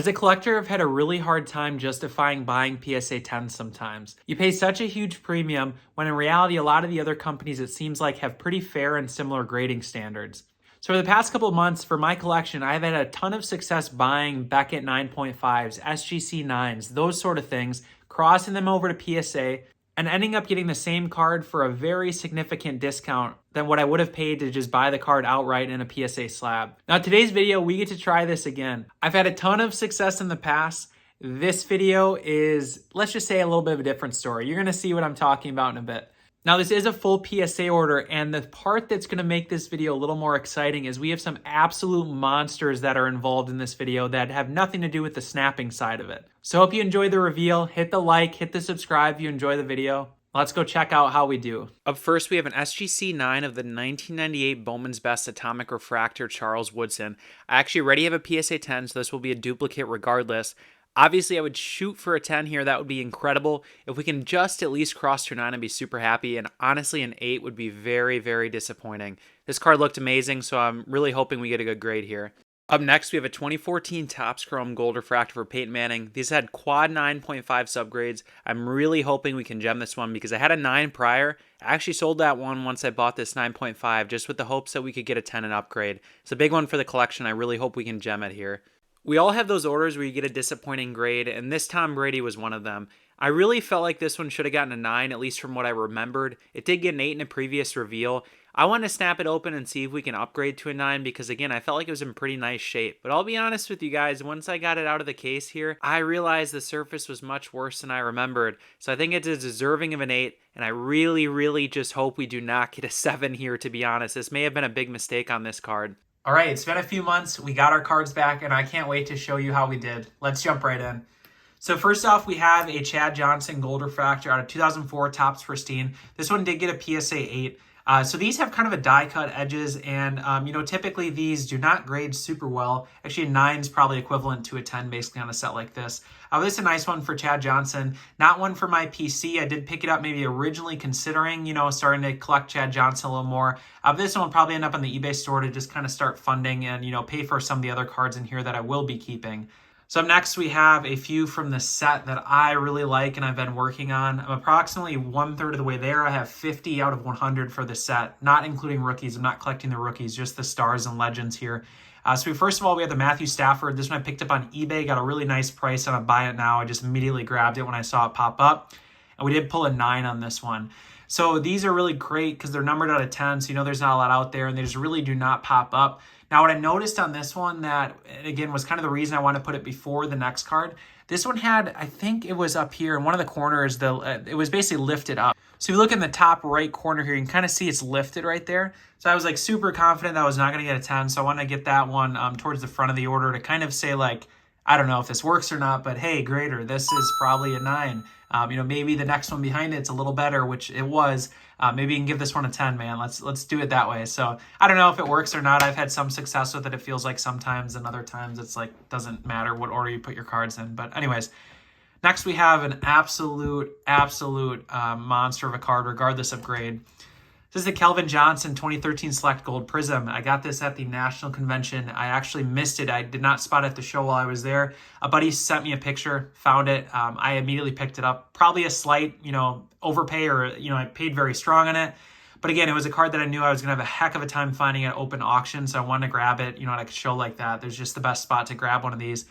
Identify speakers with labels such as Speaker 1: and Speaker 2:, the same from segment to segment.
Speaker 1: As a collector, I've had a really hard time justifying buying PSA 10s sometimes. You pay such a huge premium when in reality a lot of the other companies it seems like have pretty fair and similar grading standards. So for the past couple of months for my collection, I've had a ton of success buying Beckett 9.5s, SGC 9s, those sort of things, crossing them over to PSA, and ending up getting the same card for a very significant discount than what I would have paid to just buy the card outright in a PSA slab. Now, today's video, we get to try this again. I've had a ton of success in the past. This video is, let's just say, a little bit of a different story. You're gonna see what I'm talking about in a bit. Now, this is a full PSA order, and the part that's gonna make this video a little more exciting is we have some absolute monsters that are involved in this video that have nothing to do with the snapping side of it. So hope you enjoyed the reveal. Hit the like, hit the subscribe if you enjoy the video. Let's go check out how we do. Up first, we have an SGC 9 of the 1998 Bowman's Best Atomic Refractor Charles Woodson. I actually already have a PSA 10, so this will be a duplicate regardless. Obviously, I would shoot for a 10 here. That would be incredible. If we can just at least cross to a 9, I'd be super happy. And honestly, an 8 would be very, very disappointing. This card looked amazing, so I'm really hoping we get a good grade here. Up next, we have a 2014 Topps Chrome Gold Refractor for Peyton Manning. These had quad 9.5 subgrades. I'm really hoping we can gem this one because I had a 9 prior. I actually sold that one once I bought this 9.5 just with the hopes that we could get a 10 and upgrade. It's a big one for the collection. I really hope we can gem it here. We all have those orders where you get a disappointing grade, and this Tom Brady was one of them. I really felt like this one should have gotten a 9, at least from what I remembered. It did get an 8 in a previous reveal. I want to snap it open and see if we can upgrade to a 9 because, again, I felt like it was in pretty nice shape. But I'll be honest with you guys, once I got it out of the case here, I realized the surface was much worse than I remembered. So I think it's deserving of an 8, and I really, really just hope we do not get a 7 here, to be honest. This may have been a big mistake on this card. All right, it's been a few months. We got our cards back, and I can't wait to show you how we did. Let's jump right in. So first off, we have a Chad Johnson Gold Refractor out of 2004 Topps Pristine. This one did get a PSA 8. So these have kind of a die cut edges, and typically these do not grade super well. Actually, a 9 is probably equivalent to a 10 basically on a set like this. This is a nice one for Chad Johnson. Not one for my PC. I did pick it up maybe originally considering, starting to collect Chad Johnson a little more. This one will probably end up on the eBay store to just kind of start funding and, pay for some of the other cards in here that I will be keeping. So up next, we have a few from the set that I really like and I've been working on. I'm approximately 1/3 of the way there. I have 50 out of 100 for the set, not including rookies. I'm not collecting the rookies, just the stars and legends here. So first of all, we have the Matthew Stafford. This one I picked up on eBay, got a really nice price on a buy it now. I just immediately grabbed it when I saw it pop up. And we did pull a 9 on this one. So these are really great because they're numbered out of 10, so there's not a lot out there, and they just really do not pop up. Now, what I noticed on this one that, again, was kind of the reason I wanted to put it before the next card, this one had, I think it was up here in one of the corners, it was basically lifted up. So if you look in the top right corner here, you can kind of see it's lifted right there. So I was like super confident that I was not going to get a 10, so I wanted to get that one towards the front of the order to kind of say like, I don't know if this works or not, but hey, greater, this is probably a 9. Maybe the next one behind it's a little better, which it was. Maybe you can give this one a 10, man. Let's do it that way. So I don't know if it works or not. I've had some success with it. It feels like sometimes, and other times it's like doesn't matter what order you put your cards in. But anyways, next we have an absolute monster of a card, regardless of grade. This is the Kelvin Johnson 2013 Select Gold Prism. I got this at the National Convention. I actually missed it. I did not spot it at the show while I was there. A buddy sent me a picture, found it. I immediately picked it up. Probably a slight, overpay or, I paid very strong on it. But again, it was a card that I knew I was going to have a heck of a time finding at open auction. So I wanted to grab it, at a show like that. There's just the best spot to grab one of these.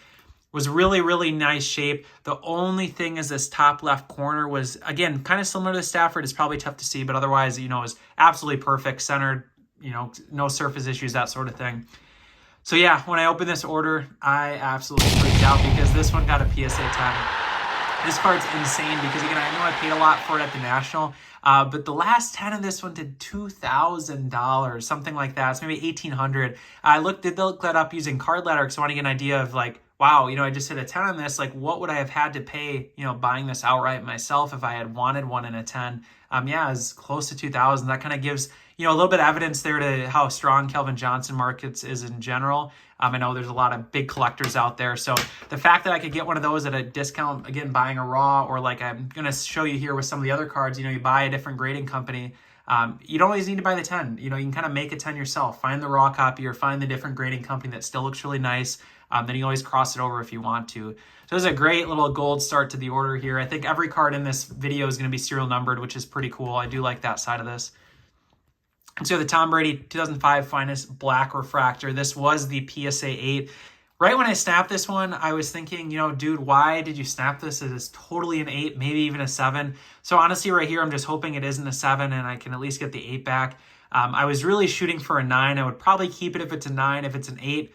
Speaker 1: Was really, really nice shape. The only thing is this top left corner was, again, kind of similar to the Stafford. It's probably tough to see, but otherwise, it was absolutely perfect, centered, no surface issues, that sort of thing. So yeah, when I opened this order, I absolutely freaked out because this one got a PSA 10. This card's insane because, again, I know I paid a lot for it at the National, but the last 10 of this one did $2,000, something like that. It's maybe $1,800. I did look that up using Card Ladder because I want to get an idea of like, wow, I just hit a 10 on this. Like, what would I have had to pay, buying this outright myself if I had wanted one in a 10? Yeah, it's close to 2,000. That kind of gives, a little bit of evidence there to how strong Kelvin Johnson markets is in general. I know there's a lot of big collectors out there. So the fact that I could get one of those at a discount, again, buying a raw, or like I'm going to show you here with some of the other cards, you buy a different grading company. You don't always need to buy the 10. You can kind of make a 10 yourself. Find the raw copy or find the different grading company that still looks really nice. then you always cross it over if you want to. So this is a great little gold start to the order here. I think every card in this video is going to be serial numbered, which is pretty cool. I do like that side of this. And so the Tom Brady 2005 Finest Black Refractor. This was the PSA 8. Right when I snapped this one, I was thinking, dude, why did you snap this? It is totally an 8, maybe even a 7. So honestly, right here, I'm just hoping it isn't a 7 and I can at least get the 8 back. I was really shooting for a 9. I would probably keep it if it's a 9. If it's an 8,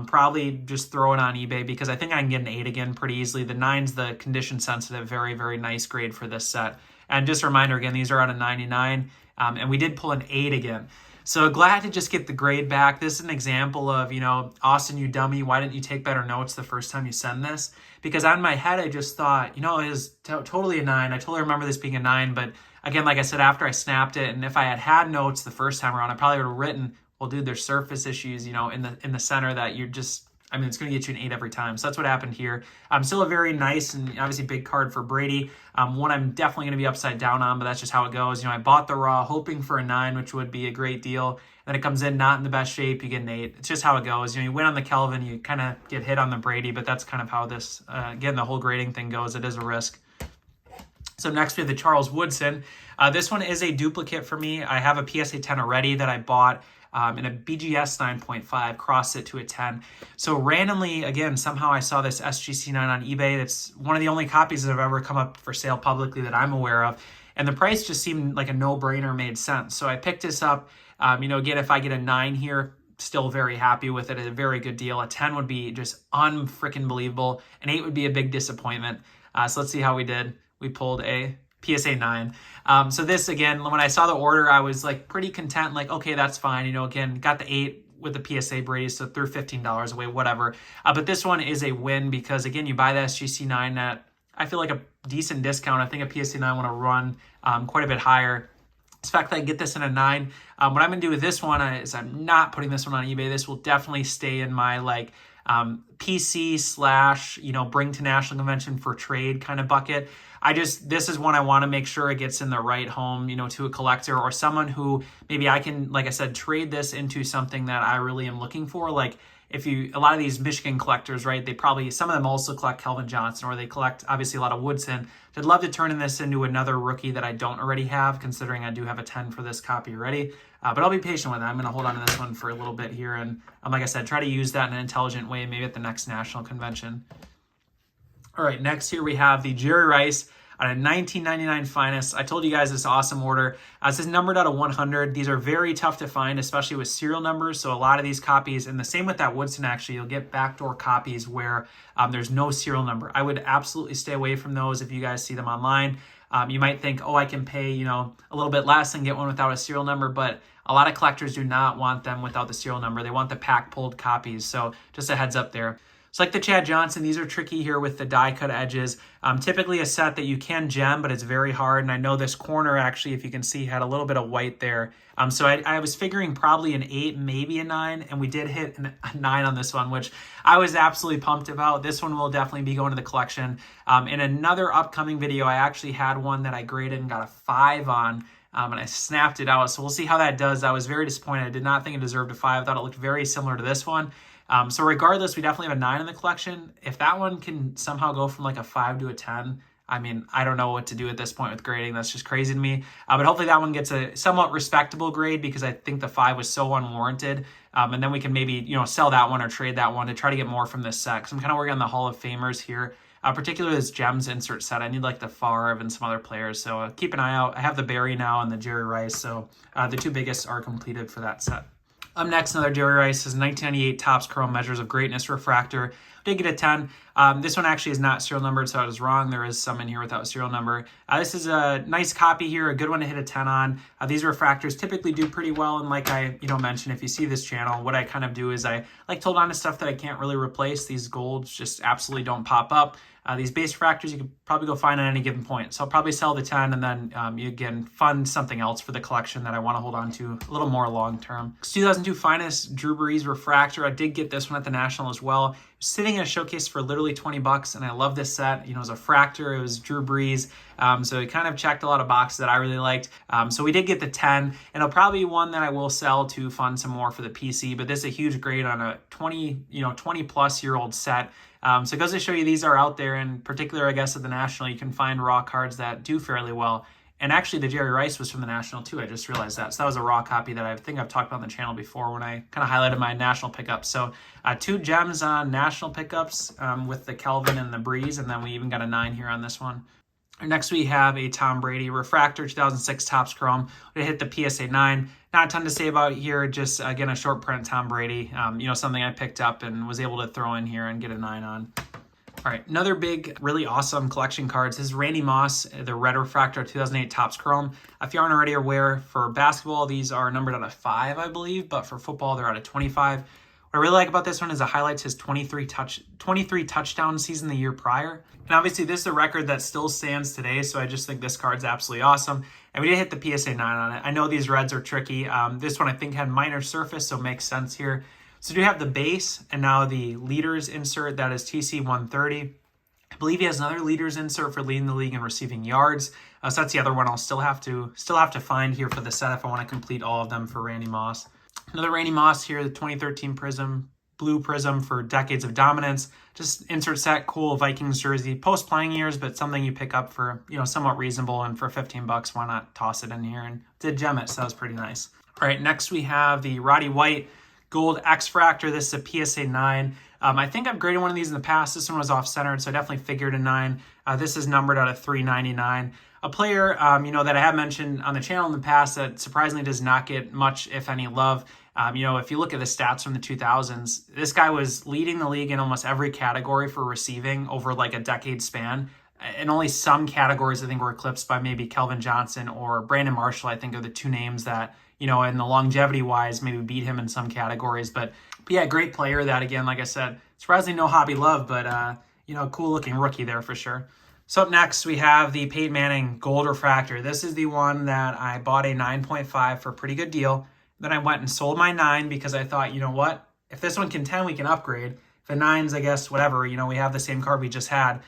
Speaker 1: probably just throw it on eBay because I think I can get an 8 again pretty easily. The 9's the condition sensitive, very, very nice grade for this set. And just a reminder, again, these are out of 99, and we did pull an 8 again. So glad to just get the grade back. This is an example of, Austin, you dummy, why didn't you take better notes the first time you send this? Because on my head, I just thought, it is totally a 9. I totally remember this being a 9, but again, like I said, after I snapped it, and if I had notes the first time around, I probably would have written, well, dude, there's surface issues, in the center that you're just, it's going to get you an 8 every time. So that's what happened here. Still a very nice and obviously big card for Brady. One I'm definitely going to be upside down on, but that's just how it goes. I bought the raw hoping for a 9, which would be a great deal. Then it comes in not in the best shape, you get an 8. It's just how it goes. You win on the Kelvin, you kind of get hit on the Brady, but that's kind of how this, again, the whole grading thing goes. It is a risk. So next we have the Charles Woodson. This one is a duplicate for me. I have a PSA 10 already that I bought in a BGS 9.5, crossed it to a 10. So randomly, again, somehow I saw this SGC 9 on eBay. It's one of the only copies that have ever come up for sale publicly that I'm aware of. And the price just seemed like a no-brainer, made sense. So I picked this up. Again, if I get a 9 here, still very happy with it. A very good deal. A 10 would be just unfreaking believable. An 8 would be a big disappointment. So let's see how we did. We pulled a PSA 9. So this, again, when I saw the order, I was like pretty content, like, okay, that's fine. Again, got the 8 with the PSA Brady, so threw $15 away, whatever. But this one is a win because, again, you buy the SGC 9 at, I feel like, a decent discount. I think a PSA 9 want to run quite a bit higher. In fact, I get this in a 9. What I'm going to do with this one is I'm not putting this one on eBay. This will definitely stay in my PC / bring to National Convention for trade kind of bucket. This is one I want to make sure it gets in the right home, to a collector or someone who maybe I can, like I said, trade this into something that I really am looking for. Like a lot of these Michigan collectors, right, some of them also collect Calvin Johnson, or they collect obviously a lot of Woodson. I'd love to turn this into another rookie that I don't already have, considering I do have a 10 for this copy already. But I'll be patient with it. I'm going to hold on to this one for a little bit here. And like I said, try to use that in an intelligent way, maybe at the next national convention. All right, next here we have the Jerry Rice on a 1999 Finest. I told you guys this awesome order. This is numbered out of 100. These are very tough to find, especially with serial numbers. So a lot of these copies, and the same with that Woodson, actually, you'll get backdoor copies where there's no serial number. I would absolutely stay away from those if you guys see them online. You might think, I can pay, a little bit less and get one without a serial number, but a lot of collectors do not want them without the serial number. They want the pack-pulled copies. So just a heads up there. So like the Chad Johnson, these are tricky here with the die cut edges. Typically a set that you can gem, but it's very hard. And I know this corner actually, if you can see, had a little bit of white there. So I was figuring probably an 8, maybe a 9, and we did hit a 9 on this one, which I was absolutely pumped about. This one will definitely be going to the collection. In another upcoming video, I actually had one that I graded and got a 5 on. And I snapped it out. So we'll see how that does. I was very disappointed. I did not think it deserved a 5. I thought it looked very similar to this one. So regardless, we definitely have a 9 in the collection. If that one can somehow go from like a 5 to a 10, I don't know what to do at this point with grading. That's just crazy to me. But hopefully that one gets a somewhat respectable grade because I think the 5 was so unwarranted. And then we can maybe, sell that one or trade that one to try to get more from this set. So I'm kind of working on the Hall of Famers here. Particularly this Gems insert set. I need like the Favre and some other players. So keep an eye out. I have the Barry now and the Jerry Rice. So the two biggest are completed for that set. Up next, another Jerry Rice is 1998 Topps Chrome Measures of Greatness Refractor. Did get a 10. This one actually is not serial numbered, so I was wrong. There is some in here without serial number. This is a nice copy here, a good one to hit a 10 on. These refractors typically do pretty well, and like I mentioned, if you see this channel, what I kind of do is I like to hold on to stuff that I can't really replace. These golds just absolutely don't pop up. These base refractors you could probably go find at any given point. So I'll probably sell the 10 and then you again fund something else for the collection that I want to hold on to a little more long term. 2002 Finest Drew Brees Refractor. I did get this one at the National as well. It sitting in a showcase for literally 20 bucks, and I love this set. You know, it was a Fractor, it was Drew Brees, so it kind of checked a lot of boxes that I really liked. So we did get the 10, and it'll probably be one that I will sell to fund some more for the PC, but this is a huge grade on a 20 plus year old set. So it goes to show you these are out there. In particular, I guess at the National, you can find raw cards that do fairly well. And actually, the Jerry Rice was from the National too. I just realized that. So that was a raw copy that I think I've talked about on the channel before when I kind of highlighted my National pickups. So 2 gems on National pickups with the Kelvin and the Brees, and then we even got a 9 here on this one. Next, we have a Tom Brady Refractor 2006 Topps Chrome. We hit the PSA 9. Not a ton to say about it here. Just, again, a short print Tom Brady. Something I picked up and was able to throw in here and get a 9 on. All right, another big, really awesome collection cards. This is Randy Moss, the Red Refractor 2008 Topps Chrome. If you aren't already aware, for basketball, these are numbered out of 5, I believe, but for football, they're out of 25. What I really like about this one is it highlights his 23 touchdown season the year prior. And obviously, this is a record that still stands today, so I just think this card's absolutely awesome. And we did hit the PSA 9 on it. I know these reds are tricky. This one, I think, had minor surface, so it makes sense here. So you have the base and now the leaders insert, that is TC 130. I believe he has another leaders insert for leading the league in receiving yards. So that's the other one I'll still have to find here for the set if I want to complete all of them for Randy Moss. Another Randy Moss here, the 2013 Prism, blue Prism for decades of dominance. Just insert set, cool Vikings jersey, post playing years, but something you pick up for, somewhat reasonable, and for 15 bucks, why not toss it in here? And did gem it, so that was pretty nice. All right, next we have the Roddy White Gold X-Fractor. This is a PSA 9. I think I've graded one of these in the past. This one was off-centered, so I definitely figured a 9. This is numbered out of 399. A player, that I have mentioned on the channel in the past that surprisingly does not get much, if any, love. If you look at the stats from the 2000s, this guy was leading the league in almost every category for receiving over like a decade span. And only some categories, I think, were eclipsed by maybe Kelvin Johnson or Brandon Marshall, I think, are the 2 names that, in the longevity-wise, maybe beat him in some categories. But yeah, great player that, again, like I said, surprisingly no hobby love, but, cool-looking rookie there for sure. So up next, we have the Peyton Manning Gold Refractor. This is the one that I bought a 9.5 for a pretty good deal. Then I went and sold my 9 because I thought, you know what? If this one can 10, we can upgrade. If a 9's, I guess, whatever, we have the same card we just had.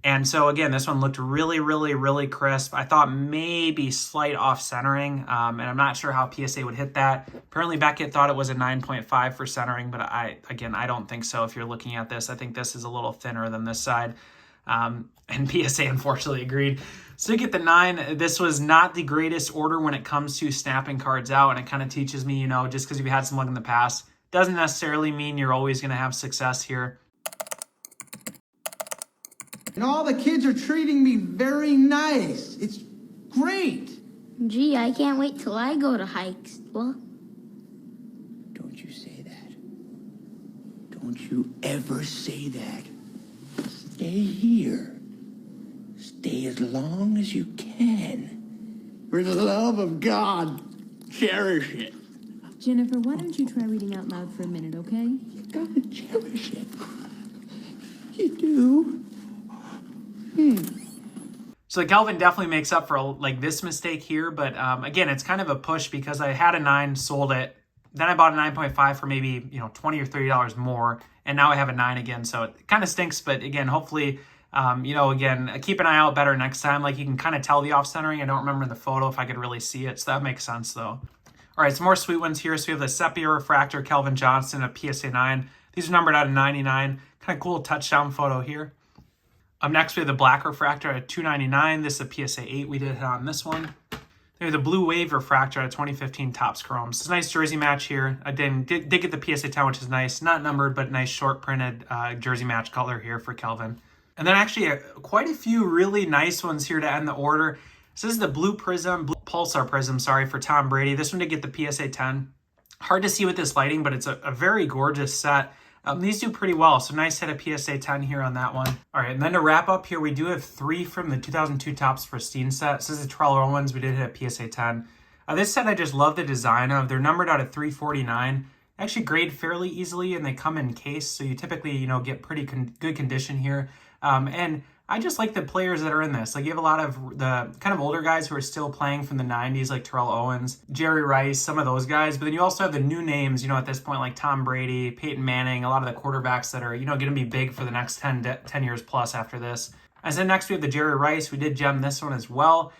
Speaker 1: And so, again, this one looked really, really, really crisp. I thought maybe slight off-centering, and I'm not sure how PSA would hit that. Apparently, Beckett thought it was a 9.5 for centering, but I don't think so if you're looking at this. I think this is a little thinner than this side, and PSA unfortunately agreed. So you get the 9. This was not the greatest order when it comes to snapping cards out, and it kind of teaches me, just because you've had some luck in the past, doesn't necessarily mean you're always going to have success here.
Speaker 2: And all the kids are treating me very nice. It's great.
Speaker 3: Gee, I can't wait till I go to high school.
Speaker 2: Don't you say that. Don't you ever say that. Stay here. Stay as long as you can. For the love of God, cherish it.
Speaker 4: Jennifer, why don't you try reading out loud for a minute, okay?
Speaker 2: You gotta cherish it. You do.
Speaker 1: So Kelvin definitely makes up for this mistake here, but again, it's kind of a push because I had a 9, sold it, then I bought a 9.5 for maybe $20 or $30 more, and now I have a 9 again. So it kind of stinks, but again, hopefully, again, keep an eye out better next time. Like you can kind of tell the off centering. I don't remember in the photo if I could really see it, so that makes sense though. All right, some more sweet ones here. So we have the Sepia Refractor Kelvin Johnson, a PSA 9. These are numbered out of 99. Kind of cool touchdown photo here. Up next, we have the Black Refractor at $299. This is a PSA 8. We did hit on this one. Then we have the Blue Wave Refractor at 2015 Topps Chrome. It's a nice jersey match here. I did get the PSA 10, which is nice. Not numbered, but nice short printed jersey match color here for Kelvin. And then actually quite a few really nice ones here to end the order. So this is the Blue Pulsar Prism, for Tom Brady. This one did get the PSA 10. Hard to see with this lighting, but it's a very gorgeous set. These do pretty well, so nice hit of PSA 10 here on that one. All right, and then to wrap up here, we do have 3 from the 2002 Topps Pristine set. So this is the Terrell Owens. We did hit a PSA 10. This set I just love the design of. They're numbered out of 349. Actually grade fairly easily, and they come in case, so you typically, get pretty good condition here. And I just like the players that are in this. Like, you have a lot of the kind of older guys who are still playing from the 90s, like Terrell Owens, Jerry Rice, some of those guys. But then you also have the new names, at this point, like Tom Brady, Peyton Manning, a lot of the quarterbacks that are, going to be big for the next 10 years plus after this. And then next we have the Jerry Rice. We did gem this one as well.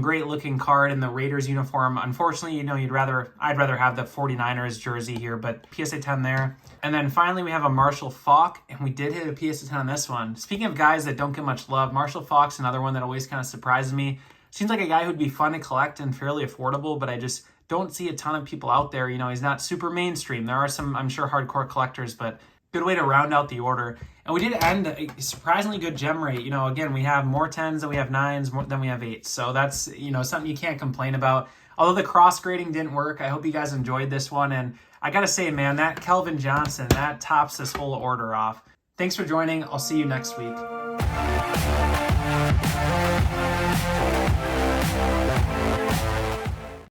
Speaker 1: Great looking card in the Raiders uniform. Unfortunately, I'd rather have the 49ers jersey here, but PSA 10 there. And then finally we have a Marshall Faulk, and we did hit a PSA 10 on this one. Speaking of guys that don't get much love, Marshall Faulk's another one that always kind of surprises me. Seems like a guy who'd be fun to collect and fairly affordable, but I just don't see a ton of people out there. He's not super mainstream. There are some, I'm sure, hardcore collectors, but good way to round out the order. And we did end a surprisingly good gem rate. Again, we have more 10s than we have 9s, more than we have 8s. So that's, something you can't complain about. Although the cross grading didn't work, I hope you guys enjoyed this one. And I got to say, man, that Kelvin Johnson, that tops this whole order off. Thanks for joining. I'll see you next week.